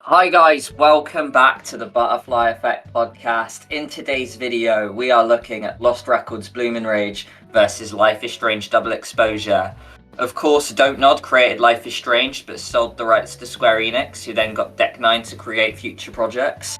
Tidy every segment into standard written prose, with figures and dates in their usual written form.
Hi guys, welcome back to the Butterfly Effect podcast. In today's video, we are looking at Lost Records Bloom and Rage versus Life is Strange Double Exposure. Of course, DontNod created Life is Strange, but sold the rights to Square Enix, who then got Deck9 to create future projects.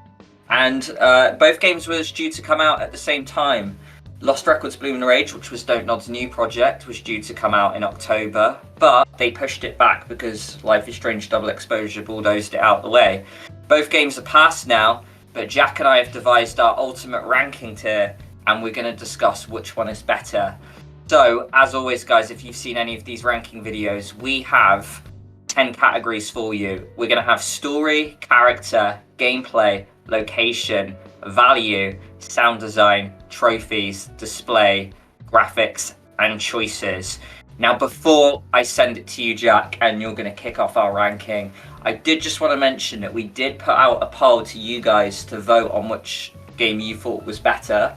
And both games were due to come out at the same time. Lost Records Bloom and Rage, which was DontNod's new project, was due to come out in October, but they pushed it back because Life is Strange Double Exposure bulldozed it out the way. Both games are past now, but Jack and I have devised our ultimate ranking tier, and we're going to discuss which one is better. So, as always guys, if you've seen any of these ranking videos, we have 10 categories for you. We're going to have story, character, gameplay, location, value, sound design, trophies, display, graphics, and choices. Now, before I send it to you, Jack, and you're going to kick off our ranking, I did just want to mention that we did put out a poll to you guys to vote on which game you thought was better.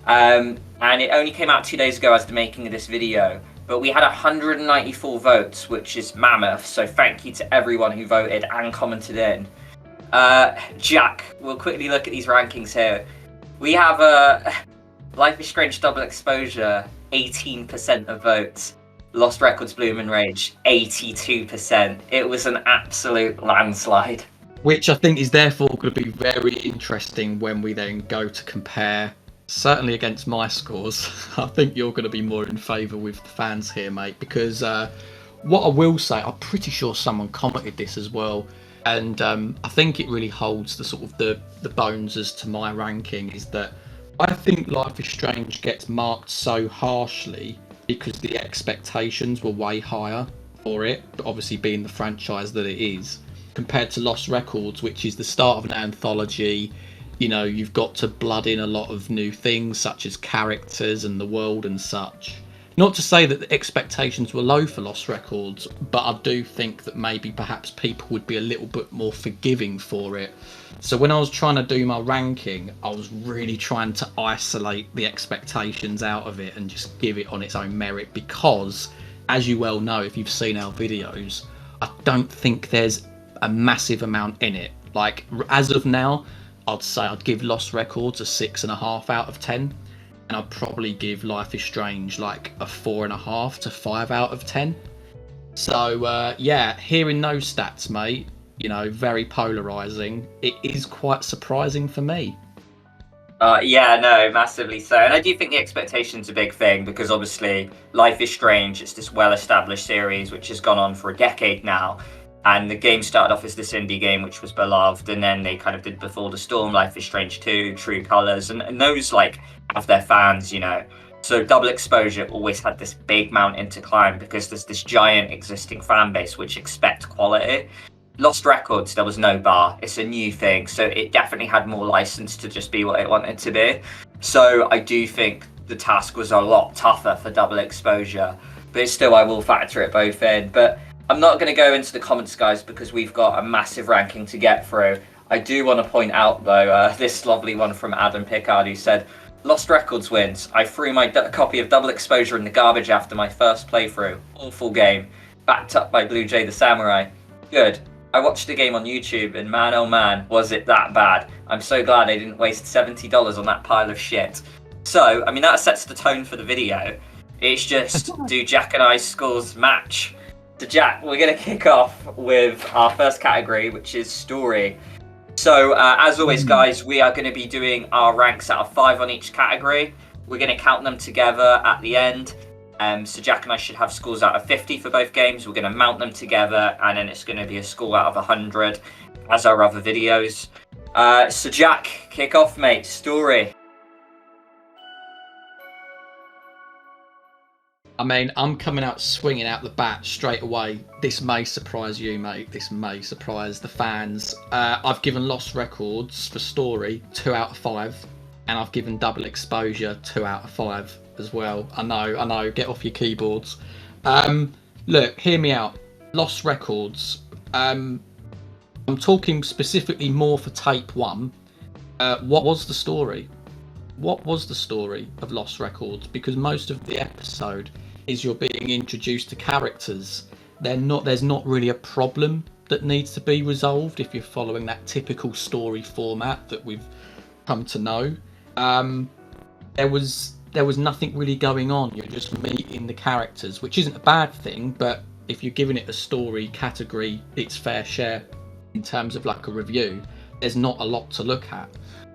And it only came out 2 days ago as the making of this video, but we had 194 votes, which is mammoth, so thank you to everyone who voted and commented in. Jack, we'll quickly look at these rankings here. We have Life is Strange Double Exposure, 18% of votes. Lost Records Bloom and Rage, 82%. It was an absolute landslide. Which I think is therefore going to be very interesting when we then go to compare, certainly against my scores. I think you're going to be more in favour with the fans here, mate, because what I will say, I'm pretty sure someone commented this as well, and I think it really holds the sort of the bones as to my ranking, is that I think Life is Strange gets marked so harshly because the expectations were way higher for it, but obviously being the franchise that it is, compared to Lost Records, which is the start of an anthology. You know, you've got to blood in a lot of new things, such as characters and the world and such. Not to say that the expectations were low for Lost Records, but I do think that maybe perhaps people would be a little bit more forgiving for it. So when I was trying to do my ranking, I was really trying to isolate the expectations out of it and just give it on its own merit, because, as you well know if you've seen our videos, I don't think there's a massive amount in it. Like, as of now, I'd say I'd give Lost Records a 6.5 out of 10. And I'd probably give Life is Strange like a 4.5 to 5 out of 10. So yeah, hearing those stats, mate, you know, very polarizing. It is quite surprising for me. Yeah, no, massively so. And I do think the expectation's a big thing, because obviously Life is Strange, it's this well-established series which has gone on for a decade now. And the game started off as this indie game which was beloved, and then they kind of did Before the Storm, Life is Strange 2, True Colors, and those like have their fans, you know. So Double Exposure always had this big mountain to climb because there's this giant existing fan base which expect quality. Lost Records, there was no bar. It's a new thing, so it definitely had more license to just be what it wanted to be. So I do think the task was a lot tougher for Double Exposure, but still I will factor it both in. But I'm not going to go into the comments, guys, because we've got a massive ranking to get through. I do want to point out, though, this lovely one from Adam Pickard, who said, Lost Records wins. I threw my copy of Double Exposure in the garbage after my first playthrough. Awful game. Backed up by Blue Jay the Samurai. Good. I watched the game on YouTube, and man oh man, was it that bad. I'm so glad I didn't waste $70 on that pile of shit. So, I mean, that sets the tone for the video. It's just, do Jack and I's scores match? So Jack, we're going to kick off with our first category, which is story. So as always, guys, we are going to be doing our ranks out of 5 on each category. We're going to count them together at the end. So Jack and I should have scores out of 50 for both games. We're going to mount them together, and then it's going to be a score out of 100, as our other videos. So Jack, kick off, mate. Story. I mean, I'm coming out swinging out the bat straight away. This may surprise you, mate. This may surprise the fans. I've given Lost Records for story 2 out of 5. And I've given Double Exposure 2 out of 5 as well. I know. Get off your keyboards. Look, hear me out. Lost Records. I'm talking specifically more for tape 1. What was the story? What was the story of Lost Records? Because most of the episode is you're being introduced to characters. There's not really a problem that needs to be resolved if you're following that typical story format that we've come to know. There was nothing really going on. You're just meeting the characters, which isn't a bad thing, but if you're giving it a story category its fair share in terms of like a review, there's not a lot to look at.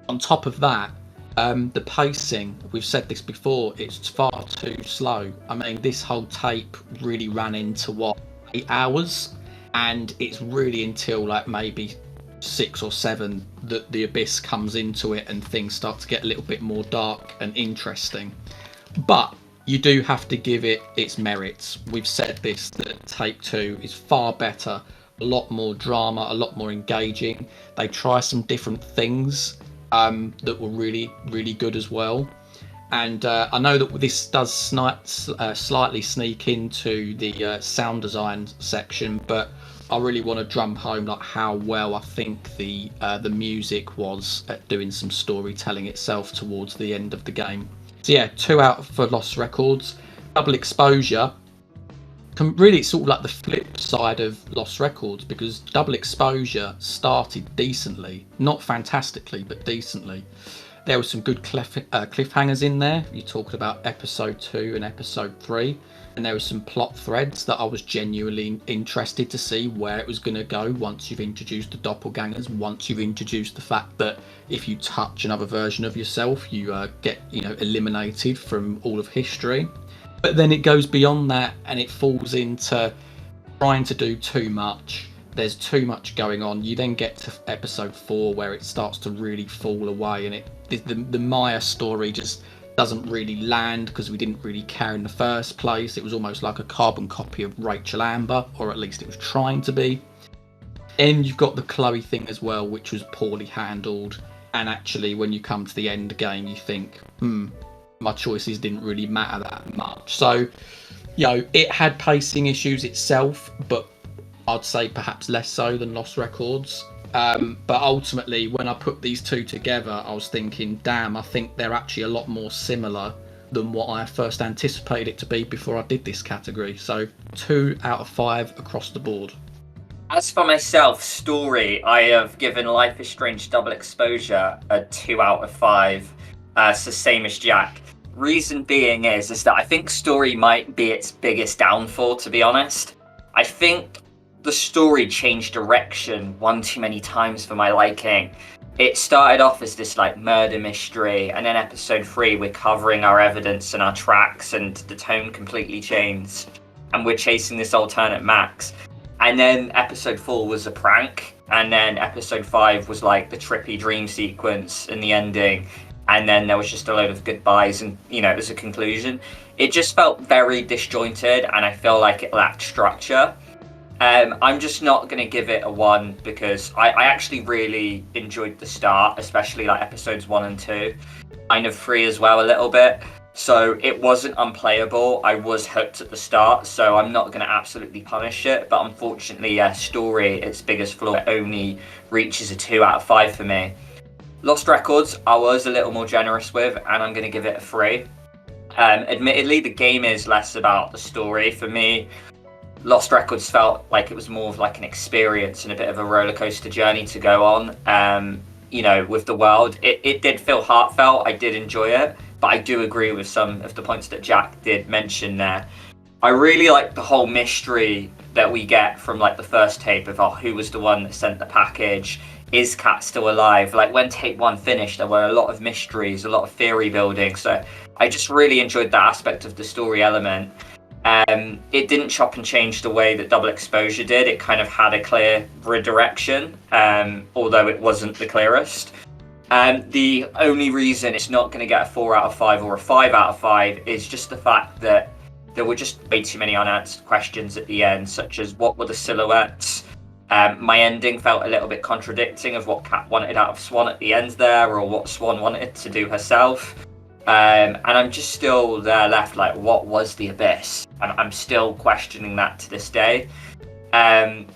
On top of that, the pacing, we've said this before, it's far too slow. I mean, this whole tape really ran into 8 hours, and it's really until like maybe 6 or 7 that the abyss comes into it and things start to get a little bit more dark and interesting. But you do have to give it its merits. We've said this, that tape 2 is far better, a lot more drama, a lot more engaging. They try some different things that were really, really good as well. And I know that this does slightly sneak into the sound design section, but I really want to drum home like how well I think the music was at doing some storytelling itself towards the end of the game. So yeah, 2 out for Lost Records. Double Exposure, really it's sort of like the flip side of Lost Records, because Double Exposure started decently, not fantastically, but decently. There were some good cliffhangers in there. You talked about episode 2 and episode 3, and there were some plot threads that I was genuinely interested to see where it was going to go once you've introduced the doppelgangers, once you've introduced the fact that if you touch another version of yourself, you get eliminated from all of history. But then it goes beyond that, and it falls into trying to do too much. There's too much going on. You then get to episode 4 where it starts to really fall away, and the Maya story just doesn't really land because we didn't really care in the first place. It was almost like a carbon copy of Rachel Amber, or at least it was trying to be. And you've got the Chloe thing as well, which was poorly handled. And actually, when you come to the end game, you think, my choices didn't really matter that much. So, it had pacing issues itself, but I'd say perhaps less so than Lost Records. But ultimately, when I put these two together, I was thinking, damn, I think they're actually a lot more similar than what I first anticipated it to be before I did this category. So 2 out of 5 across the board. As for myself, story, I have given Life is Strange Double Exposure a 2 out of 5. So same as Jack. Reason being is that I think story might be its biggest downfall, to be honest. I think the story changed direction one too many times for my liking. It started off as this like murder mystery, and then episode 3 we're covering our evidence and our tracks, and the tone completely changed, and we're chasing this alternate Max. And then episode 4 was a prank, and then episode 5 was like the trippy dream sequence and the ending, and then there was just a load of goodbyes and there's a conclusion. It just felt very disjointed, and I feel like it lacked structure. I'm just not going to give it a 1 because I actually really enjoyed the start, especially like episodes 1 and 2, kind of 3 as well a little bit. So it wasn't unplayable. I was hooked at the start, so I'm not going to absolutely punish it. But unfortunately, story, its biggest flaw, only reaches a 2 out of 5 for me. Lost Records, I was a little more generous with, and I'm going to give it a 3. Admittedly, the game is less about the story for me. Lost Records felt like it was more of like an experience and a bit of a roller coaster journey to go on, with the world. It did feel heartfelt. I did enjoy it, but I do agree with some of the points that Jack did mention there. I really like the whole mystery that we get from like the first tape of who was the one that sent the package. Is Kat still alive? Like when tape 1 finished, there were a lot of mysteries, a lot of theory building. So I just really enjoyed that aspect of the story element. It didn't chop and change the way that Double Exposure did. It kind of had a clear redirection, although it wasn't the clearest. The only reason it's not going to get a 4 out of 5 or a 5 out of 5 is just the fact that there were just way too many unanswered questions at the end, such as what were the silhouettes? My ending felt a little bit contradicting of what Kat wanted out of Swan at the end there, or what Swan wanted to do herself. And I'm just still there left like, what was the abyss? And I'm still questioning that to this day. And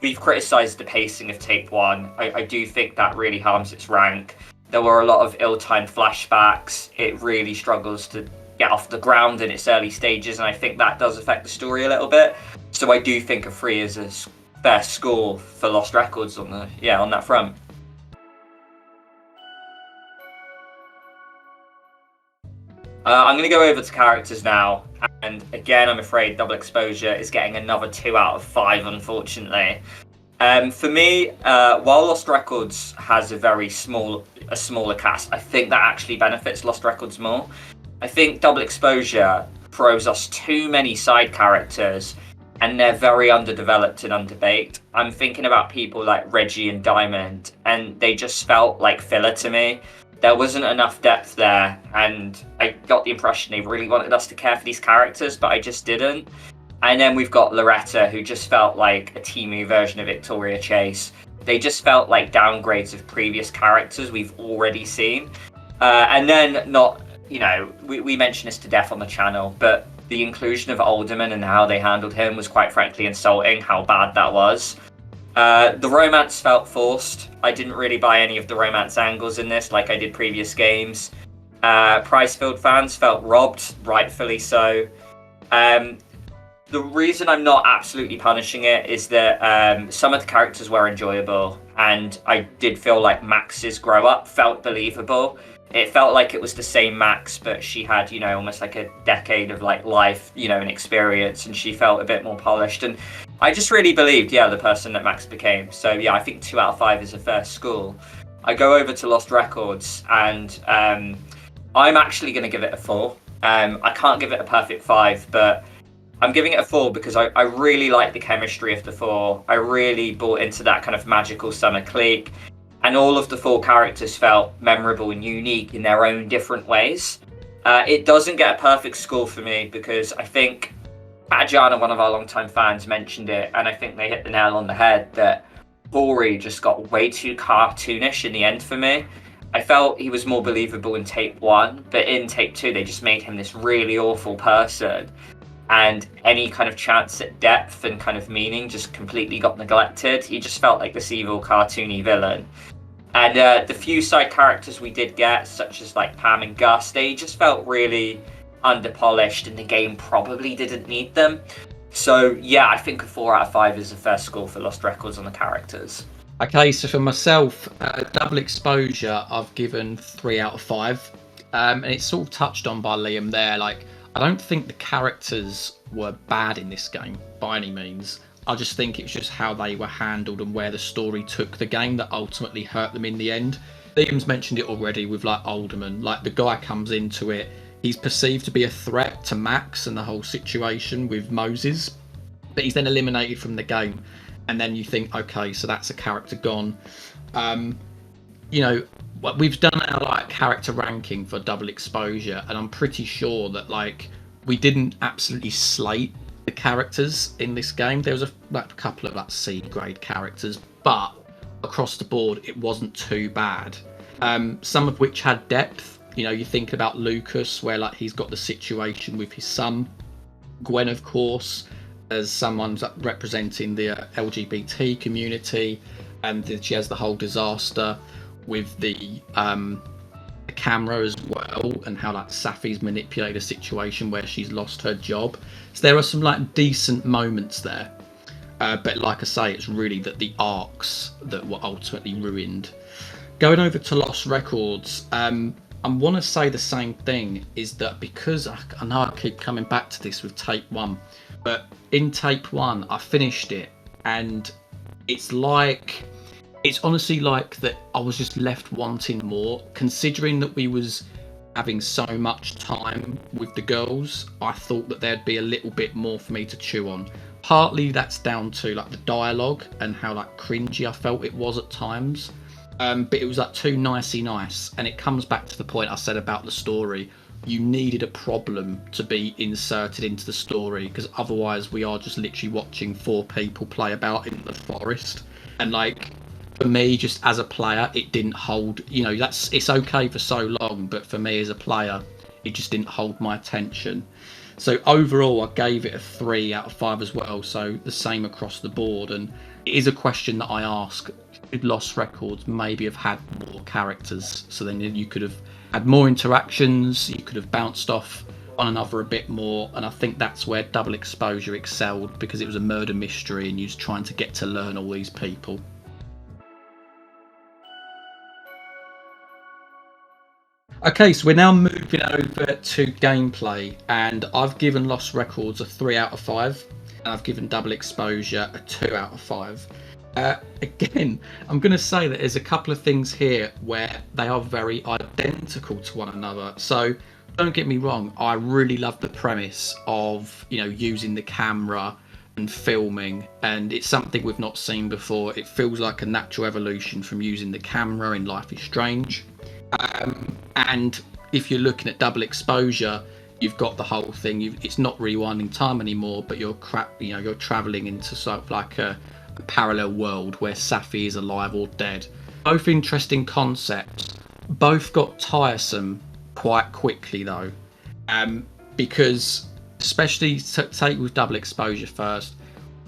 we've criticised the pacing of tape 1. I do think that really harms its rank. There were a lot of ill-timed flashbacks. It really struggles to get off the ground in its early stages, and I think that does affect the story a little bit. So I do think a 3 is fair score for Lost Records on that front. I'm going to go over to characters now, and again, I'm afraid Double Exposure is getting another 2 out of 5, unfortunately. For me, while Lost Records has a smaller cast, I think that actually benefits Lost Records more. I think Double Exposure throws us too many side characters, and they're very underdeveloped and underbaked. I'm thinking about people like Reggie and Diamond, and they just felt like filler to me. There wasn't enough depth there, and I got the impression they really wanted us to care for these characters, but I just didn't. And then we've got Loretta, who just felt like a Temu version of Victoria Chase. They just felt like downgrades of previous characters we've already seen. And then we mentioned this to death on the channel, but the inclusion of Alderman and how they handled him was quite frankly insulting, how bad that was. The romance felt forced. I didn't really buy any of the romance angles in this like I did previous games. Pricefield fans felt robbed, rightfully so. The reason I'm not absolutely punishing it is that some of the characters were enjoyable, and I did feel like Max's grow up felt believable. It felt like it was the same Max, but she had, almost like a decade of like life, and experience, and she felt a bit more polished. And I just really believed, the person that Max became. So yeah, I think 2 out of 5 is a fair score. I go over to Lost Records, and I'm actually going to give it a 4. I can't give it a perfect 5, but I'm giving it a 4 because I really like the chemistry of the 4. I really bought into that kind of magical summer clique. And all of the 4 characters felt memorable and unique in their own different ways. It doesn't get a perfect score for me because I think Adjana, one of our longtime fans, mentioned it, and I think they hit the nail on the head that Corey just got way too cartoonish in the end for me. I felt he was more believable in tape 1, but in tape 2 they just made him this really awful person. And any kind of chance at depth and kind of meaning just completely got neglected. He just felt like this evil, cartoony villain. And the few side characters we did get, such as like Pam and Gus, they just felt really underpolished, and the game probably didn't need them. So yeah, I think a 4 out of 5 is a fair score for Lost Records on the characters. Okay, so for myself, Double Exposure, I've given 3 out of 5. And it's sort of touched on by Liam there, like, I don't think the characters were bad in this game by any means. I just think it's just how they were handled and where the story took the game that ultimately hurt them in the end. Liam's mentioned it already with like Alderman. Like, the guy comes into it, he's perceived to be a threat to Max and the whole situation with Moses, but he's then eliminated from the game. And then you think, okay, so that's a character gone. We've done our like character ranking for Double Exposure, and I'm pretty sure that like we didn't absolutely slate the characters in this game. There was a couple of like C grade characters, but across the board it wasn't too bad. Some of which had depth. You think about Lucas, where like he's got the situation with his son. Gwen, of course, as someone's representing the LGBT community, and she has the whole disaster with the camera as well, and how like Safi's manipulated a situation where she's lost her job. So there are some like decent moments there, but like I say, it's really that the arcs that were ultimately ruined. Going over to Lost Records, I want to say the same thing, is that because I know I keep coming back to this with tape 1, but in tape 1 I finished it, and it's honestly like that I was just left wanting more, considering that we was having so much time with the girls. I thought that there'd be a little bit more for me to chew on. Partly that's down to like the dialogue and how like cringy I felt it was at times, but it was like too nicey nice, and it comes back to the point I said about the story. You needed a problem to be inserted into the story, because otherwise we are just literally watching 4 people play about in the forest. And like, for me, just as a player, it didn't hold, it's okay for so long, but for me as a player, it just didn't hold my attention. So overall, I gave it a 3 out of 5 as well, so the same across the board. And it is a question that I ask, should Lost Records maybe have had more characters? So then you could have had more interactions, you could have bounced off one another a bit more, and I think that's where Double Exposure excelled, because it was a murder mystery and you was trying to get to learn all these people. Okay, so we're now moving over to gameplay, and I've given Lost Records a 3 out of 5, and I've given Double Exposure a 2 out of 5. Again, I'm going to say that there's a couple of things here where they are very identical to one another. So don't get me wrong, I really love the premise of, you know, using the camera and filming, and it's something we've not seen before. It feels like a natural evolution from using the camera in Life is Strange. And if you're looking at Double Exposure, you've got the whole thing. It's not rewinding time anymore, but you're traveling into sort of like a parallel world where Safi is alive or dead. Both interesting concepts. Both got tiresome quite quickly though, because especially take with Double Exposure first,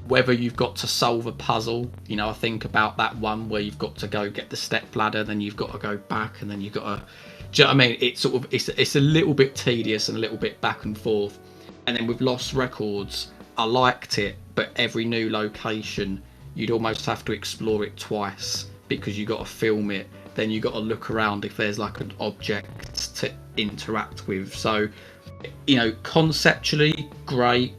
whether you've got to solve a puzzle, you know, I think about that one where you've got to go get the step ladder, then you've got to go back, and then you've got to, do you know what I mean? It's sort of, it's a little bit tedious and a little bit back and forth. And then with Lost Records, I liked it, but every new location, you'd almost have to explore it twice, because you got to film it, then you got to look around if there's like an object to interact with. So, you know, conceptually great.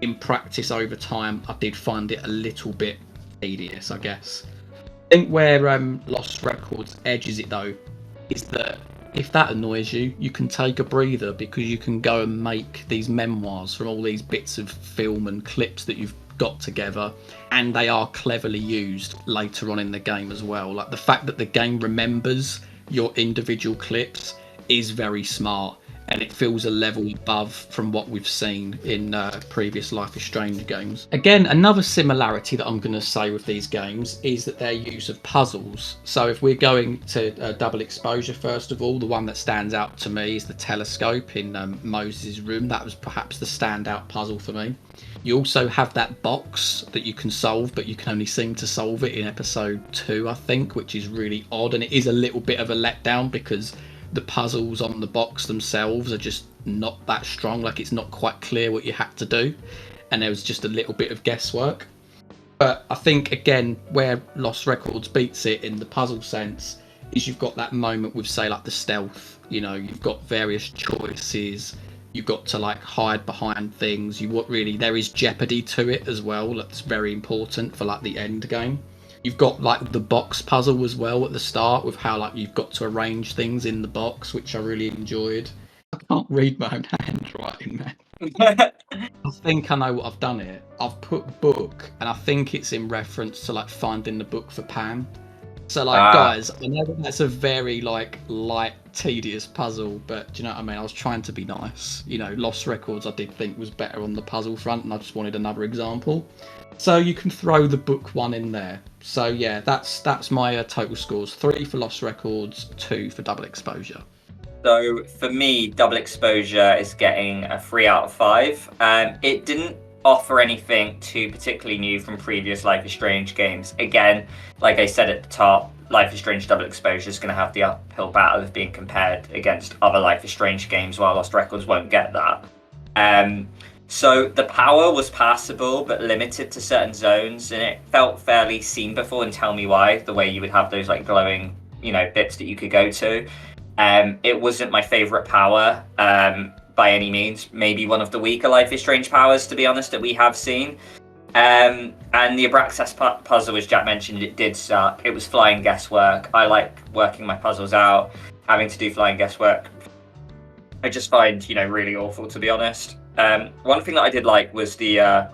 In practice over time, I did find it a little bit tedious, I guess. I think where Lost Records edges it though is that if that annoys you, you can take a breather, because you can go and make these memoirs from all these bits of film and clips that you've got together, and they are cleverly used later on in the game as well. Like the fact that the game remembers your individual clips is very smart, and it feels a level above from what we've seen in previous Life is Strange games. Again, another similarity that I'm going to say with these games is that their use of puzzles. So if we're going to Double Exposure, first of all, the one that stands out to me is the telescope in Moses' room. That was perhaps the standout puzzle for me. You also have that box that you can solve, but you can only seem to solve it in episode 2, I think, which is really odd, and it is a little bit of a letdown because the puzzles on the box themselves are just not that strong. Like, it's not quite clear what you had to do, and there was just a little bit of guesswork. But I think, again, where Lost Records beats it in the puzzle sense is you've got that moment with, say, like the stealth. You know, you've got various choices, you've got to like hide behind things, there is jeopardy to it as well. That's very important for like the end game. You've got like the box puzzle as well at the start, with how like you've got to arrange things in the box, which I really enjoyed. I can't read my own handwriting, man. I think I know what I've done here. I've put book, and I think it's in reference to like finding the book for Pam. So like, guys, I know that that's a very like light, tedious puzzle, but do you know what I mean? I was trying to be nice. You know, Lost Records I did think was better on the puzzle front, and I just wanted another example. So you can throw the book one in there. So yeah, that's my total scores. 3 for Lost Records, 2 for Double Exposure. So for me, Double Exposure is getting a 3 out of 5. It didn't offer anything too particularly new from previous Life is Strange games. Again, like I said at the top, Life is Strange Double Exposure is going to have the uphill battle of being compared against other Life is Strange games, while Lost Records won't get that. So the power was passable but limited to certain zones, and it felt fairly seen before, and tell me why, the way you would have those like glowing, you know, bits that you could go to. It wasn't my favourite power by any means. Maybe one of the weaker Life is Strange powers, to be honest, that we have seen. And the Abraxas puzzle, as Jack mentioned, it did suck. It was flying guesswork. I like working my puzzles out. Having to do flying guesswork, I just find, you know, really awful, to be honest. One thing that I did like was the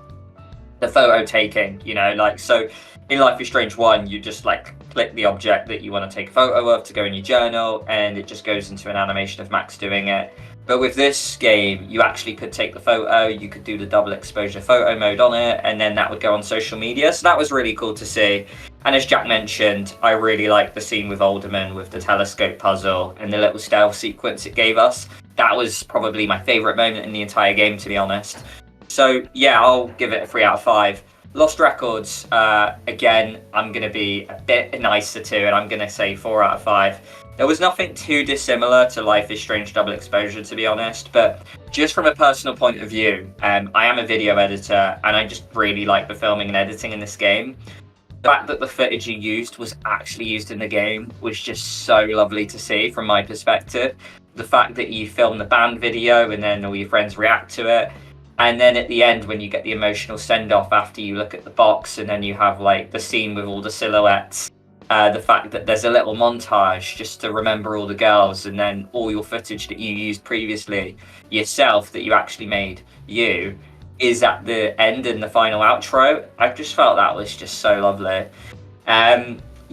photo taking, you know, like, so in Life is Strange 1, you just like click the object that you want to take a photo of to go in your journal, and it just goes into an animation of Max doing it. But with this game, you actually could take the photo, you could do the Double Exposure photo mode on it, and then that would go on social media. So that was really cool to see. And as Jack mentioned, I really liked the scene with Alderman with the telescope puzzle and the little stealth sequence it gave us. That was probably my favourite moment in the entire game, to be honest. So yeah, I'll give it a 3 out of 5. Lost Records, again, I'm going to be a bit nicer to, and I'm going to say 4 out of 5. There was nothing too dissimilar to Life is Strange Double Exposure, to be honest, but just from a personal point of view, I am a video editor, and I just really like the filming and editing in this game. The fact that the footage you used was actually used in the game was just so lovely to see from my perspective. The fact that you film the band video and then all your friends react to it. And then at the end, when you get the emotional send-off after you look at the box and then you have like the scene with all the silhouettes, the fact that there's a little montage just to remember all the girls, and then all your footage that you used previously yourself that you actually made you is at the end in the final outro. I just felt that was just so lovely.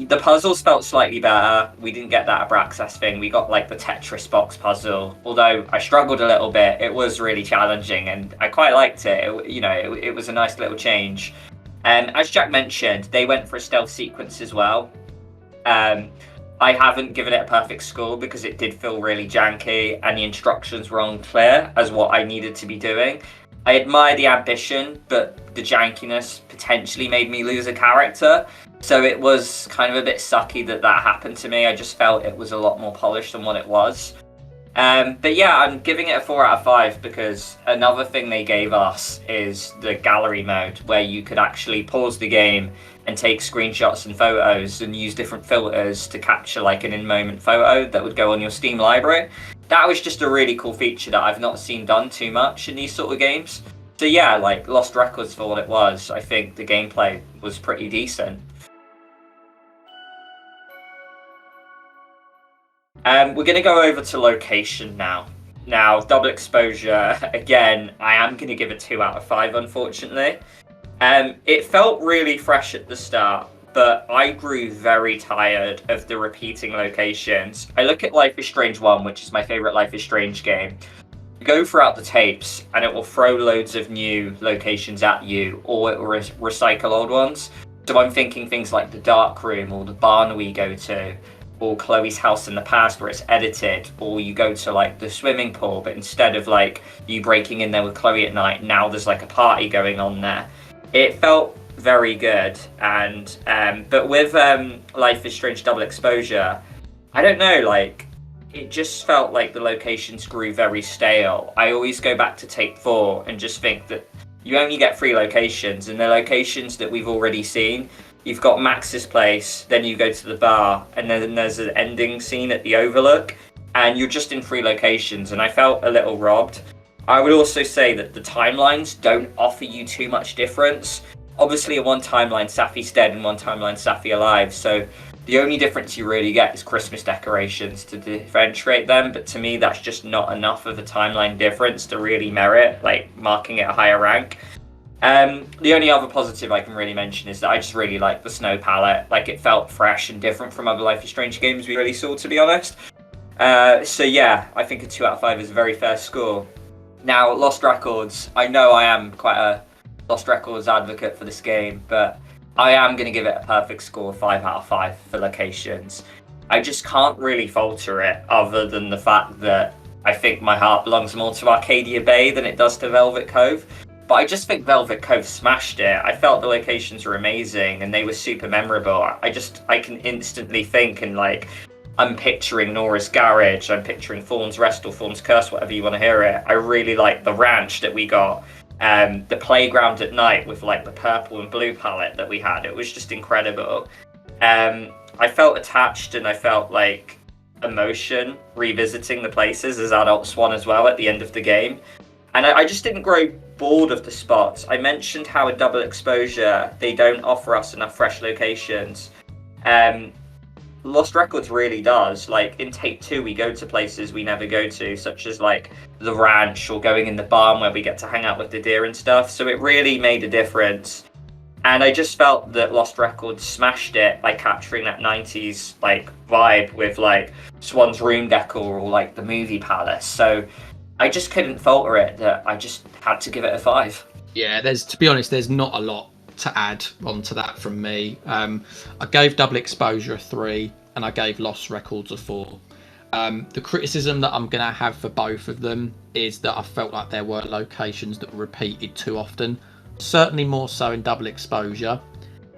The puzzles felt slightly better. We didn't get that Abraxas thing. We got like the Tetris box puzzle. Although I struggled a little bit, it was really challenging and I quite liked it. It was a nice little change. As Jack mentioned, they went for a stealth sequence as well. I haven't given it a perfect score because it did feel really janky and the instructions were unclear as what I needed to be doing. I admire the ambition, but the jankiness potentially made me lose a character. So it was kind of a bit sucky that happened to me. I just felt it was a lot more polished than what it was. But yeah, I'm giving it a 4 out of 5 because another thing they gave us is the gallery mode where you could actually pause the game and take screenshots and photos and use different filters to capture like an in-moment photo that would go on your Steam library. That was just a really cool feature that I've not seen done too much in these sort of games. So yeah, like Lost Records for what it was, I think the gameplay was pretty decent. We're going to go over to location now. Now, Double Exposure, again, I am going to give it 2 out of 5, unfortunately. It felt really fresh at the start, but I grew very tired of the repeating locations. I look at Life is Strange 1, which is my favourite Life is Strange game. Go throughout the tapes, and it will throw loads of new locations at you, or it will recycle old ones. So I'm thinking things like the dark room, or the barn we go to, or Chloe's house in the past where it's edited, or you go to like the swimming pool, but instead of like you breaking in there with Chloe at night, now there's like a party going on there. It felt very good, and but with Life is Strange Double Exposure, I don't know, like it just felt like the locations grew very stale. I always go back to tape 4 and just think that you only get 3 locations, and the locations that we've already seen. You've got Max's place, then you go to the bar, and then there's an ending scene at the Overlook, and you're just in 3 locations, and I felt a little robbed. I would also say that the timelines don't offer you too much difference. Obviously, in one timeline, Safi's dead, and one timeline, Safi alive, so the only difference you really get is Christmas decorations to differentiate them, but to me, that's just not enough of a timeline difference to really merit, like, marking it a higher rank. The only other positive I can really mention is that I just really like the snow palette. Like, it felt fresh and different from other Life is Strange games we really saw, to be honest. So yeah, I think a 2 out of 5 is a very fair score. Now, Lost Records. I know I am quite a Lost Records advocate for this game, but I am going to give it a perfect score, 5 out of 5 for locations. I just can't really falter it, other than the fact that I think my heart belongs more to Arcadia Bay than it does to Velvet Cove. But I just think Velvet Cove smashed it. I felt the locations were amazing and they were super memorable. I can instantly think, and like, I'm picturing Nora's garage, I'm picturing Thorn's Rest or Thorn's Curse, whatever you want to hear it. I really like the ranch that we got, the playground at night with like the purple and blue palette that we had. It was just incredible. I felt attached, and I felt like emotion revisiting the places as Adult Swan as well at the end of the game. And I just didn't grow bored of the spots. I mentioned how a Double Exposure, they don't offer us enough fresh locations. Lost Records really does. Like, in Tape 2, we go to places we never go to, such as like the ranch or going in the barn where we get to hang out with the deer and stuff. So it really made a difference. And I just felt that Lost Records smashed it by capturing that 90s like vibe with like Swan's room decor or like the movie palace. So I just couldn't falter it, that I just had to give it a 5. Yeah, to be honest, there's not a lot to add onto that from me. I gave Double Exposure a 3, and I gave Lost Records a 4. The criticism that I'm going to have for both of them is that I felt like there were locations that were repeated too often. certainly more so in double exposure.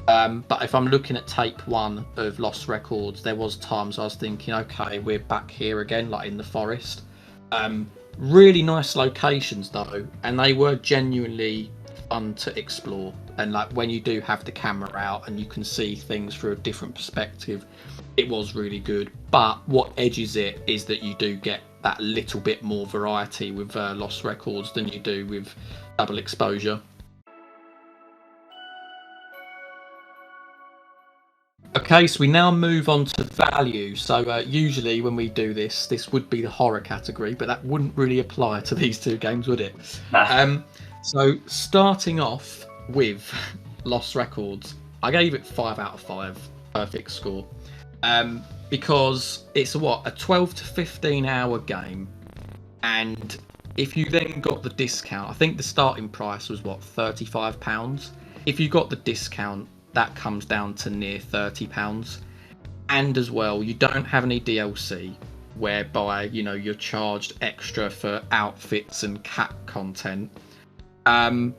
But if I'm looking at tape 1 of Lost Records, there was times I was thinking, okay, we're back here again, like in the forest. Really nice locations though, and they were genuinely fun to explore. And like when you do have the camera out and you can see things through a different perspective, it was really good. But what edges it is that you do get that little bit more variety with Lost Records than you do with double exposure. Okay, so we now move on to value. So usually when we do this would be the horror category, but that wouldn't really apply to these two games, would it? So starting off with Lost Records, I gave it 5 out of 5, perfect score, because it's a 12 to 15 hour game, and if you then got the discount, I think the starting price was £35. If you got the discount, that comes down to near £30. And as well, you don't have any DLC, whereby you're charged extra for outfits and cat content. And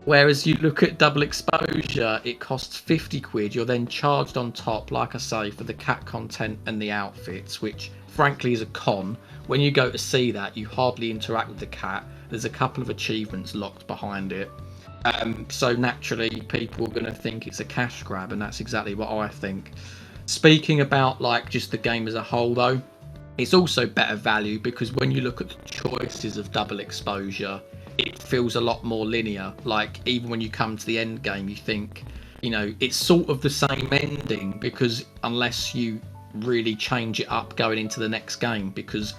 whereas you look at double exposure, it costs £50. You're then charged on top, like I say, for the cat content and the outfits, which frankly is a con. When you go to see that, you hardly interact with the cat. There's a couple of achievements locked behind it. So naturally people are going to think it's a cash grab, and that's exactly what I think. Speaking about like just the game as a whole though, it's also better value because when you look at the choices of double exposure, it feels a lot more linear. Like even when you come to the end game, you think, it's sort of the same ending, because unless you really change it up going into the next game, because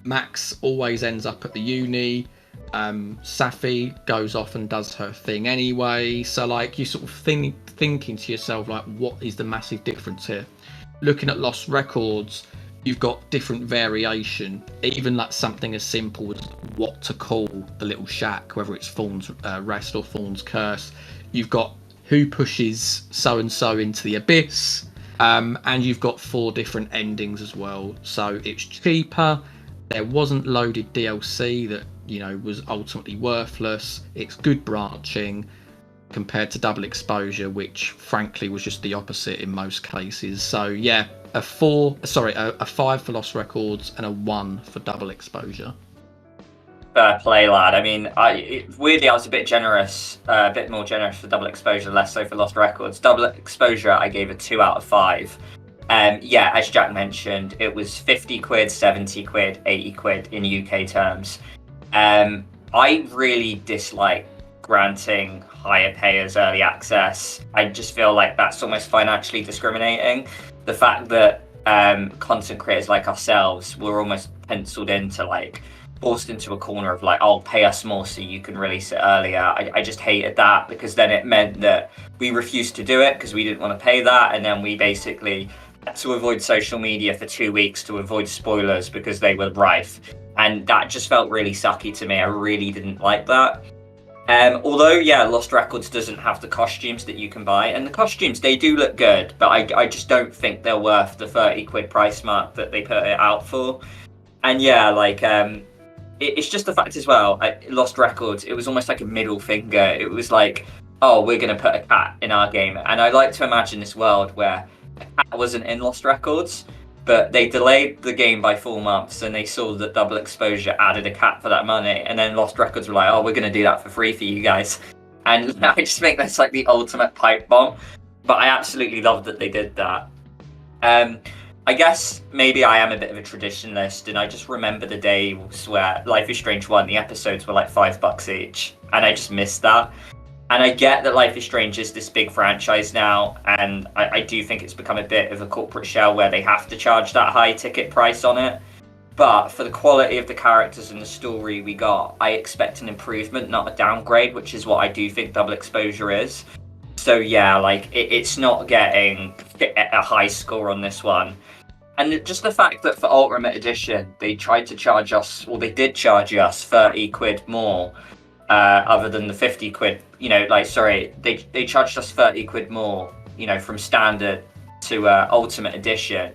Max always ends up at the uni. Safi goes off and does her thing anyway, so like you sort of thinking to yourself like, what is the massive difference here? Looking at Lost Records, you've got different variation, even like something as simple as what to call the little shack, whether it's Thorn's Rest or Thorn's Curse. You've got who pushes so and so into the abyss, and you've got 4 different endings as well, so it's cheaper. There wasn't loaded DLC that was ultimately worthless. It's good branching compared to double exposure, which frankly was just the opposite in most cases. So yeah, a 5 for Lost Records and a 1 for double exposure. Fair play, lad. I mean, weirdly I was a bit more generous for double exposure, less so for Lost Records. Double exposure I gave a 2 out of 5. Yeah, as Jack mentioned, it was £50, £70, £80 in UK terms. I really dislike granting higher payers early access. I just feel like that's almost financially discriminating. The fact that content creators like ourselves were almost penciled into like forced into a corner of like, oh, pay us more so you can release it earlier. I just hated that, because then it meant that we refused to do it because we didn't want to pay that, and then we basically had to avoid social media for 2 weeks to avoid spoilers because they were rife. And that just felt really sucky to me. I really didn't like that. Although, yeah, Lost Records doesn't have the costumes that you can buy. And the costumes, they do look good, but I just don't think they're worth the £30 price mark that they put it out for. And yeah, like, it's just the fact as well, Lost Records, it was almost like a middle finger. It was like, oh, we're going to put a cat in our game. And I like to imagine this world where a cat wasn't in Lost Records, but they delayed the game by 4 months, and they saw that double exposure added a cat for that money, and then Lost Records were like, oh, we're going to do that for free for you guys. And I just think that's like the ultimate pipe bomb, but I absolutely love that they did that. I guess maybe I am a bit of a traditionalist, and I just remember the days where Life is Strange 1, the episodes were like $5 each, and I just missed that. And I get that Life is Strange is this big franchise now, and I do think it's become a bit of a corporate shell where they have to charge that high ticket price on it. But for the quality of the characters and the story we got, I expect an improvement, not a downgrade, which is what I do think double exposure is. So yeah, like it's not getting a high score on this one. And just the fact that for Ultimate Edition, they tried to charge us, well, they did charge us £30 more. Other than the £50, they charged us £30 more, from standard to Ultimate Edition.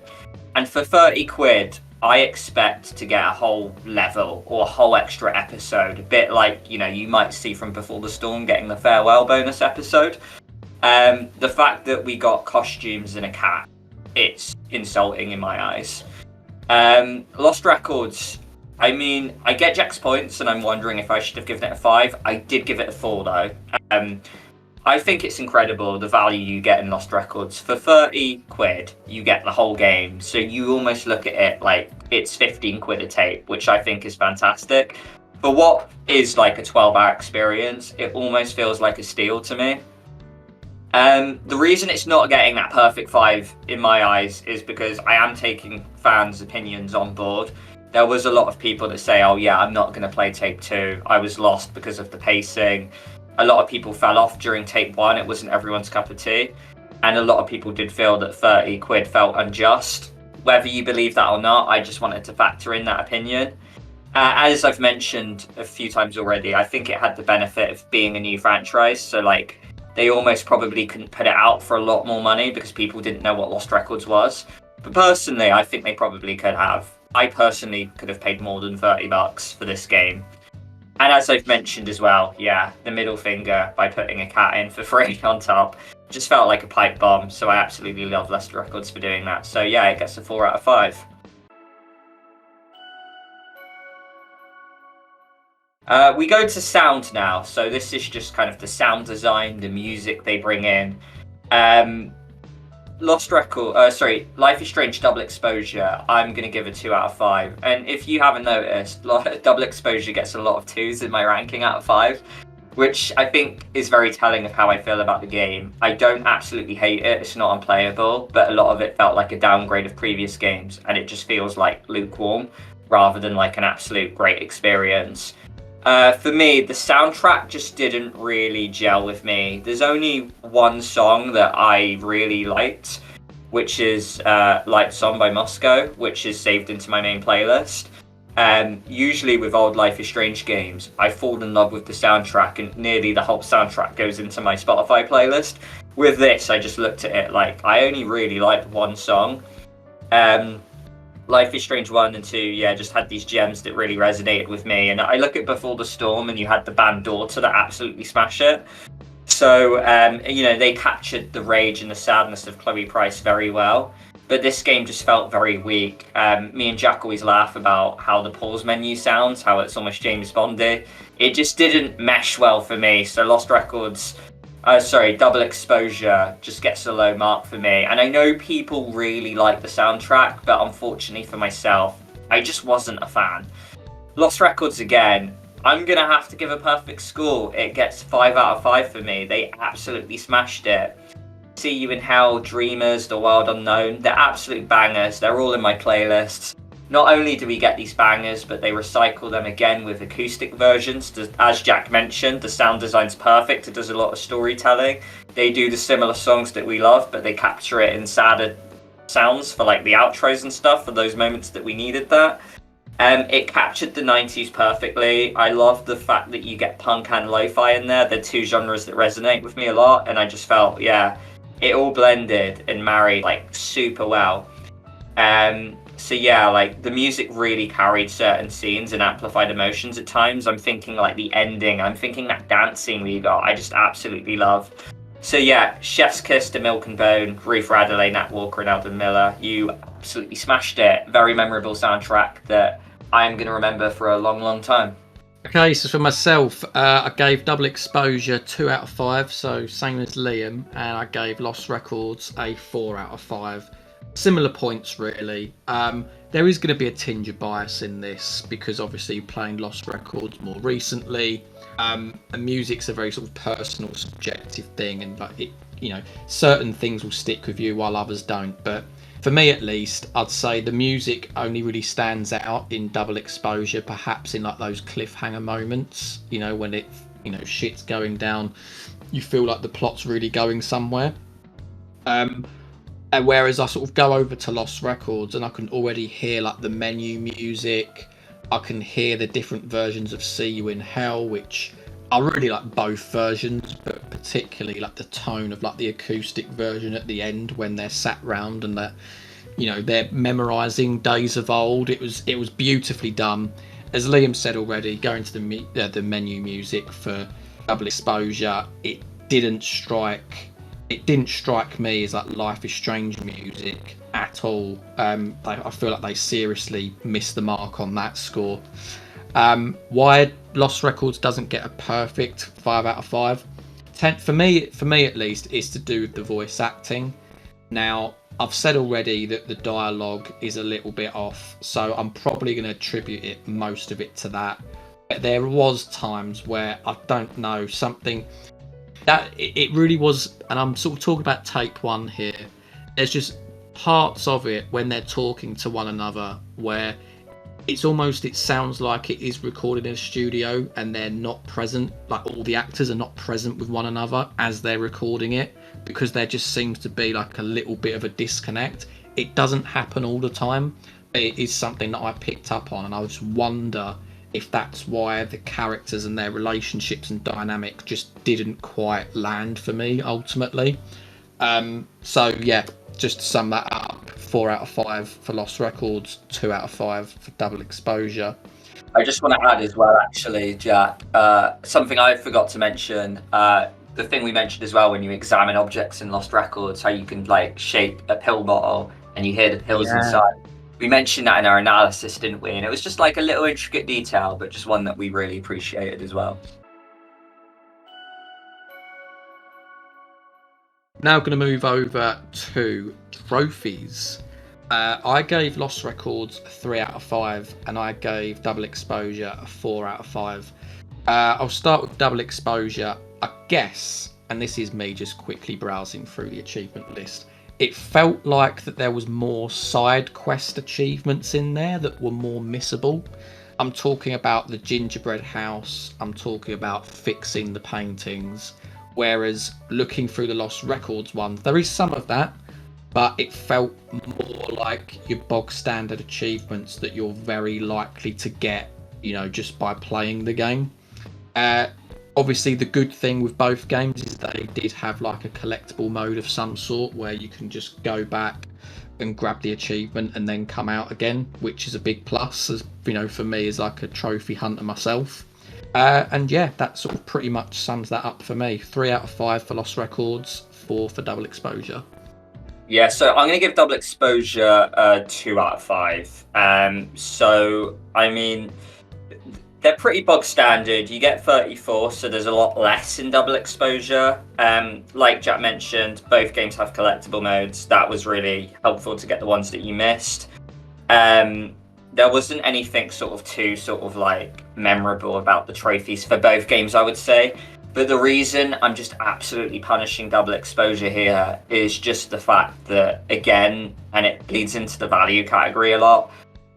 And for £30, I expect to get a whole level or a whole extra episode, a bit like, you might see from Before the Storm getting the farewell bonus episode. The fact that we got costumes and a cat, it's insulting in my eyes. Lost Records, I mean, I get Jack's points, and I'm wondering if I should have given it a 5. I did give it a 4, though. I think it's incredible, the value you get in Lost Records. For 30 quid, you get the whole game, so you almost look at it like it's 15 quid a tape, which I think is fantastic. For what is like a 12-hour experience, it almost feels like a steal to me. The reason it's not getting that perfect 5 in my eyes is because I am taking fans' opinions on board. There was a lot of people that say, oh yeah, I'm not going to play tape 2. I was lost because of the pacing. A lot of people fell off during tape 1. It wasn't everyone's cup of tea. And a lot of people did feel that 30 quid felt unjust. Whether you believe that or not, I just wanted to factor in that opinion. As I've mentioned a few times already, I think it had the benefit of being a new franchise. So like, they almost probably couldn't put it out for a lot more money because people didn't know what Lost Records was. But personally, I think they probably could have. I personally could have paid more than $30 for this game. And as I've mentioned as well, yeah, the middle finger by putting a cat in for free on top just felt like a pipe bomb. So I absolutely love Lost Records for doing that. So yeah, it gets a 4 out of 5. We go to sound now. So this is just kind of the sound design, the music they bring in. Life is Strange Double Exposure, I'm going to give a 2 out of 5. And if you haven't noticed, Double Exposure gets a lot of 2s in my ranking out of 5, which I think is very telling of how I feel about the game. I don't absolutely hate it, it's not unplayable, but a lot of it felt like a downgrade of previous games, and it just feels like lukewarm, rather than like an absolute great experience. For me, the soundtrack just didn't really gel with me. There's only one song that I really liked, which is Light Song by Moscow, which is saved into my main playlist. Usually with old Life is Strange games, I fall in love with the soundtrack and nearly the whole soundtrack goes into my Spotify playlist. With this, I just looked at it like I only really liked one song. Life is Strange 1 and 2, yeah, just had these gems that really resonated with me. And I look at Before the Storm and you had the band Daughter that absolutely smash it. So, they captured the rage and the sadness of Chloe Price very well. But this game just felt very weak. Me and Jack always laugh about how the pause menu sounds, how it's almost James Bondy. It just didn't mesh well for me. So Lost Records... Double Exposure just gets a low mark for me. And I know people really like the soundtrack, but unfortunately for myself, I just wasn't a fan. Lost Records again, I'm going to have to give a perfect score. It gets 5 out of 5 for me. They absolutely smashed it. See You in Hell, Dreamers, The Wild Unknown, they're absolute bangers. They're all in my playlists. Not only do we get these bangers, but they recycle them again with acoustic versions. As Jack mentioned, the sound design's perfect. It does a lot of storytelling. They do the similar songs that we love, but they capture it in sadder sounds for like the outros and stuff for those moments that we needed that. It captured the 90s perfectly. I love the fact that you get punk and lo-fi in there. They're two genres that resonate with me a lot, and I just felt, yeah, it all blended and married like super well. So yeah, like the music really carried certain scenes and amplified emotions at times. I'm thinking like the ending, I'm thinking that dance scene we got, I just absolutely love. So yeah, Chef's Kiss to Milk and Bone, Ruth Radley, Nat Walker and Alden Miller, you absolutely smashed it. Very memorable soundtrack that I am going to remember for a long, long time. Okay, so for myself, I gave Double Exposure 2 out of 5, so same as Liam, and I gave Lost Records a 4 out of 5. Similar points, really. There is going to be a tinge of bias in this because obviously playing Lost Records more recently, and music's a very sort of personal, subjective thing, and like it, certain things will stick with you while others don't. But for me, at least, I'd say the music only really stands out in Double Exposure, perhaps in like those cliffhanger moments. When it, shit's going down, you feel like the plot's really going somewhere. And whereas I sort of go over to Lost Records and I can already hear like the menu music, I can hear the different versions of See You in Hell, which I really like both versions, but particularly like the tone of like the acoustic version at the end when they're sat round and that they're memorizing Days of Old. It was beautifully done. As Liam said already, going to the menu music for Double Exposure, it didn't strike me as like Life is Strange music at all. I feel like they seriously missed the mark on that score. Why Lost Records doesn't get a perfect 5 out of 5? For me at least, is to do with the voice acting. Now, I've said already that the dialogue is a little bit off, so I'm probably going to attribute most of it to that. But there was times where, I don't know, something that it really was, and I'm sort of talking about take one here. There's just parts of it when they're talking to one another where it sounds like it is recorded in a studio and they're not present, like all the actors are not present with one another as they're recording it, because there just seems to be like a little bit of a disconnect. It doesn't happen all the time, but it is something that I picked up on, and I just wonder if that's why the characters and their relationships and dynamic just didn't quite land for me ultimately. So yeah, just to sum that up, 4 out of 5 for Lost Records, 2 out of 5 for Double Exposure. I just want to add as well, actually, Jack, something I forgot to mention. The thing we mentioned as well when you examine objects in Lost Records, how you can like shape a pill bottle and you hear the pills inside. We mentioned that in our analysis, didn't we? And it was just like a little intricate detail, but just one that we really appreciated as well. Now going to move over to trophies. I gave Lost Records a 3 out of 5, and I gave Double Exposure a 4 out of 5. I'll start with Double Exposure. I guess, and this is me just quickly browsing through the achievement list, it felt like that there was more side quest achievements in there that were more missable. I'm talking about the gingerbread house, I'm talking about fixing the paintings, whereas looking through the Lost Records one, there is some of that, but it felt more like your bog standard achievements that you're very likely to get, just by playing the game. Obviously, the good thing with both games is they did have like a collectible mode of some sort where you can just go back and grab the achievement and then come out again, which is a big plus, as for me as like a trophy hunter myself. And yeah, that sort of pretty much sums that up for me. 3 out of 5 for Lost Records, 4 for Double Exposure. Yeah, so I'm going to give Double Exposure 2 out of 5. So, I mean, they're pretty bog standard. You get 34, so there's a lot less in Double Exposure. Like Jack mentioned, both games have collectible modes. That was really helpful to get the ones that you missed. There wasn't anything too memorable about the trophies for both games, I would say. But the reason I'm just absolutely punishing Double Exposure here is just the fact that, again, and it bleeds into the value category a lot,